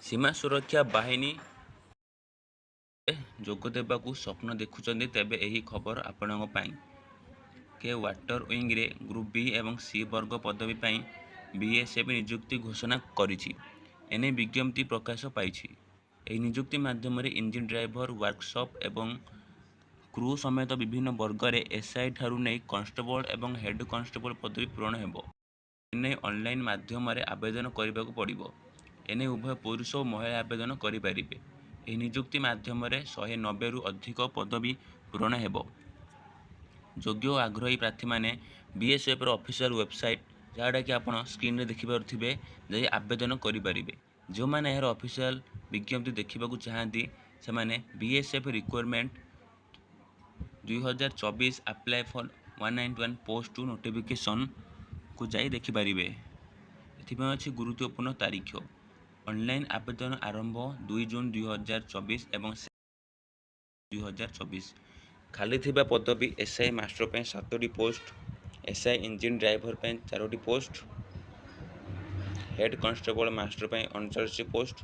ସୀମା ସୁରକ୍ଷା ବାହିନୀ ଯୋଗ ଦେବାକୁ ସ୍ୱପ୍ନ ଦେଖୁଛନ୍ତି ତେବେ ଏହି ଖବର ଆପଣଙ୍କ ପାଇଁ। କେ ୱାଟର ୱିଙ୍ଗରେ ଗ୍ରୁପ୍ ବି ଏବଂ ସି ବର୍ଗ ପଦବୀ ପାଇଁ ବିଏସ୍ଏଫ୍ ନିଯୁକ୍ତି ଘୋଷଣା କରିଛି। ଏନେଇ ବିଜ୍ଞପ୍ତି ପ୍ରକାଶ ପାଇଛି। ଏହି ନିଯୁକ୍ତି ମାଧ୍ୟମରେ ଇଞ୍ଜିନ୍ ଡ୍ରାଇଭର, ୱାର୍କସପ୍ ଏବଂ କ୍ରୁ ସମେତ ବିଭିନ୍ନ ବର୍ଗରେ ଏସ୍ଆଇ ଠାରୁ ନେଇ କନଷ୍ଟେବଳ ଏବଂ ହେଡ୍ କନଷ୍ଟେବଳ ପଦବୀ ପୂରଣ ହେବ। ଏନେଇ ଅନଲାଇନ୍ ମାଧ୍ୟମରେ ଆବେଦନ କରିବାକୁ ପଡ଼ିବ। ଏନେଇ ଉଭୟ ପୁରୁଷ ଓ ମହିଳା ଆବେଦନ କରିପାରିବେ। ଏହି ନିଯୁକ୍ତି ମାଧ୍ୟମରେ 190ରୁ ଅଧିକ ପଦବୀ ପୂରଣ ହେବ। ଯୋଗ୍ୟ ଓ ଆଗ୍ରହୀ ପ୍ରାର୍ଥୀମାନେ ବିଏସ୍ଏଫ୍ର ଅଫିସିଆଲ ୱେବସାଇଟ୍, ଯାହାଟାକି ଆପଣ ସ୍କ୍ରିନ୍ରେ ଦେଖିପାରୁଥିବେ, ଯାଇ ଆବେଦନ କରିପାରିବେ। ଯେଉଁମାନେ ଏହାର ଅଫିସିଆଲ ବିଜ୍ଞପ୍ତି ଦେଖିବାକୁ ଚାହାନ୍ତି ସେମାନେ BSF recruitment 2024 apply for 191 post to ନୋଟିଫିକେସନକୁ ଯାଇ ଦେଖିପାରିବେ। ଏଥିପାଇଁ ଅଛି ଗୁରୁତ୍ୱପୂର୍ଣ୍ଣ ତାରିଖ। ଅନଲାଇନ୍ ଆବେଦନ ଆରମ୍ଭ 2 ଜୁନ୍ 2024 ଏବଂ 2024। ଖାଲି ଥିବା ପଦବୀ ଏସ୍ଆଇ ମାଷ୍ଟର ପାଇଁ 7ଟି ପୋଷ୍ଟ, ଏସ୍ଆଇ ଇଞ୍ଜିନ୍ ଡ୍ରାଇଭର ପାଇଁ 4ଟି ପୋଷ୍ଟ, ହେଡ୍ କନଷ୍ଟେବଳ ମାଷ୍ଟର ପାଇଁ 39ଟି post,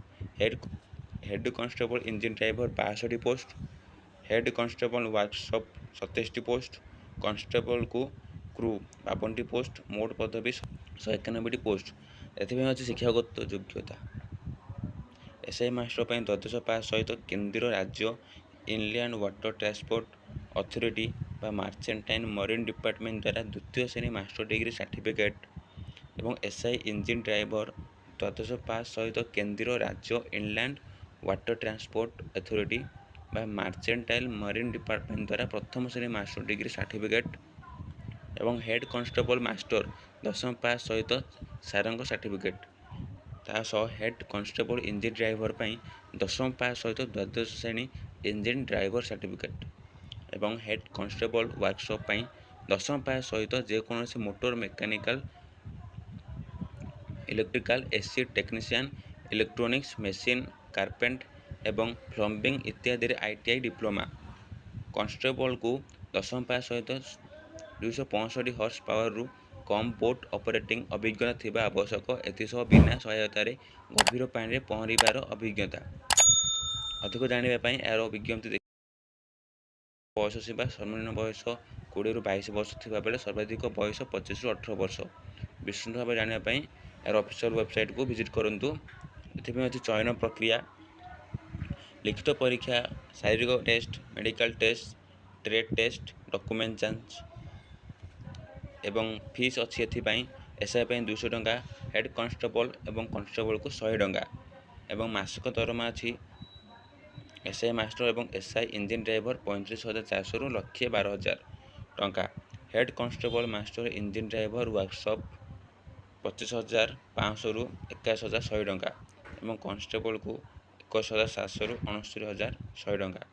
head constable engine driver 62ଟି ପୋଷ୍ଟ, ହେଡ୍ କନଷ୍ଟେବଳ ୱାର୍କସପ୍ 27ଟି ପୋଷ୍ଟ, କନଷ୍ଟେବଳକୁ କ୍ରୁ 52ଟି ପୋଷ୍ଟ, ମୋଟ ପଦବୀ 191ଟି ପୋଷ୍ଟ। ଏଥିପାଇଁ ଅଛି ଶିକ୍ଷାଗତ ଯୋଗ୍ୟତା। ଏସ୍ଆଇ ମାଷ୍ଟର ପାଇଁ ଦ୍ୱାଦଶ ପାସ୍ ସହିତ କେନ୍ଦ୍ରୀୟ ରାଜ୍ୟ ଇନଲ୍ୟାଣ୍ଡ ୱାଟର ଟ୍ରାନ୍ସପୋର୍ଟ ଅଥରିଟି ବା ମାର୍ଚେଣ୍ଟାଇନ୍ ମରିନ୍ ଡିପାର୍ଟମେଣ୍ଟ ଦ୍ୱାରା ଦ୍ୱିତୀୟ ଶ୍ରେଣୀ ମାଷ୍ଟର ଡିଗ୍ରୀ ସାର୍ଟିଫିକେଟ୍ ଏବଂ ଏସ୍ଆଇ ଇଞ୍ଜିନ୍ ଡ୍ରାଇଭର ଦ୍ୱାଦଶ ପାସ୍ ସହିତ କେନ୍ଦ୍ରୀୟ ରାଜ୍ୟ ଇନଲ୍ୟାଣ୍ଡ ୱାଟର ଟ୍ରାନ୍ସପୋର୍ଟ ଅଥରିଟି ବା ମାର୍ଚେଣ୍ଟାଇନ୍ ମରିନ୍ ଡିପାର୍ଟମେଣ୍ଟ ଦ୍ୱାରା ପ୍ରଥମ ଶ୍ରେଣୀ ମାଷ୍ଟର ଡିଗ୍ରୀ ସାର୍ଟିଫିକେଟ୍ ଏବଂ ହେଡ୍ କନଷ୍ଟେବଳ ମାଷ୍ଟର ଦଶମ ପାସ୍ ସହିତ ସାରଙ୍ଗ ସାର୍ଟିଫିକେଟ୍। ତା ସହ ହେଡ୍ କନଷ୍ଟେବଳ ଇଞ୍ଜିନ୍ ଡ୍ରାଇଭର ପାଇଁ ଦଶମ ପାସ୍ ସହିତ ଦ୍ୱାଦଶ ଶ୍ରେଣୀ ଇଞ୍ଜିନ୍ ଡ୍ରାଇଭର ସାର୍ଟିଫିକେଟ୍ ଏବଂ ହେଡ୍ କନଷ୍ଟେବଳ ୱାର୍କସପ୍ ପାଇଁ ଦଶମ ପାସ୍ ସହିତ ଯେକୌଣସି motor mechanical, electrical, AC technician, electronics, machine, carpenter ଏବଂ ପ୍ଲମ୍ବିଂ ଇତ୍ୟାଦିରେ ITI ଡିପ୍ଲୋମା। କନଷ୍ଟେବଳକୁ ଦଶମ ପାସ୍ ସହିତ 265 ହର୍ସ ପାୱାରରୁ କମ୍ ବୋଟ୍ ଅପରେଟିଂ ଅଭିଜ୍ଞତା ଥିବା ଆବଶ୍ୟକ। ଏଥିସହ ବିନା ସହାୟତାରେ ଗଭୀର ପାଣିରେ ପହଁରିବାର ଅଭିଜ୍ଞତା। ଅଧିକ ଜାଣିବା ପାଇଁ ଏହାର ବିଜ୍ଞପ୍ତି ବୟସ ସୀମା ସର୍ବନିମ୍ନ ବୟସ 20ରୁ 22 ବର୍ଷ ଥିବା ବେଳେ ସର୍ବାଧିକ ବୟସ 25ରୁ 18 ବର୍ଷ। ବିସ୍ତୃତ ଭାବେ ଜାଣିବା ପାଇଁ ଏହାର ଅଫିସିଆଲ ୱେବସାଇଟ୍କୁ ଭିଜିଟ୍ କରନ୍ତୁ। ଏଥିପାଇଁ ଅଛି ଚୟନ ପ୍ରକ୍ରିୟା, ଲିଖିତ ପରୀକ୍ଷା, ଶାରୀରିକ test, medical test, trade test, document ଯାଞ୍ଚ ଏବଂ ଫିସ୍ ଅଛି। ଏଥିପାଇଁ ଏସ୍ଆଇ ପାଇଁ 200 ଟଙ୍କା, ହେଡ୍ କନଷ୍ଟେବଳ ଏବଂ କନଷ୍ଟେବଳକୁ 100 ଟଙ୍କା ଏବଂ ମାସିକ ଦରମା ଅଛି। ଏସ୍ଆଇ ମାଷ୍ଟର ଏବଂ ଏସ୍ଆଇ ଇଞ୍ଜିନ୍ ଡ୍ରାଇଭର 35,400ରୁ 1,12,000 ଟଙ୍କା, head constable master engine driver workshop 25,500ରୁ 21,100 ଟଙ୍କା ଏବଂ କନଷ୍ଟେବଳକୁ 21,700ରୁ 69,100 ଟଙ୍କା।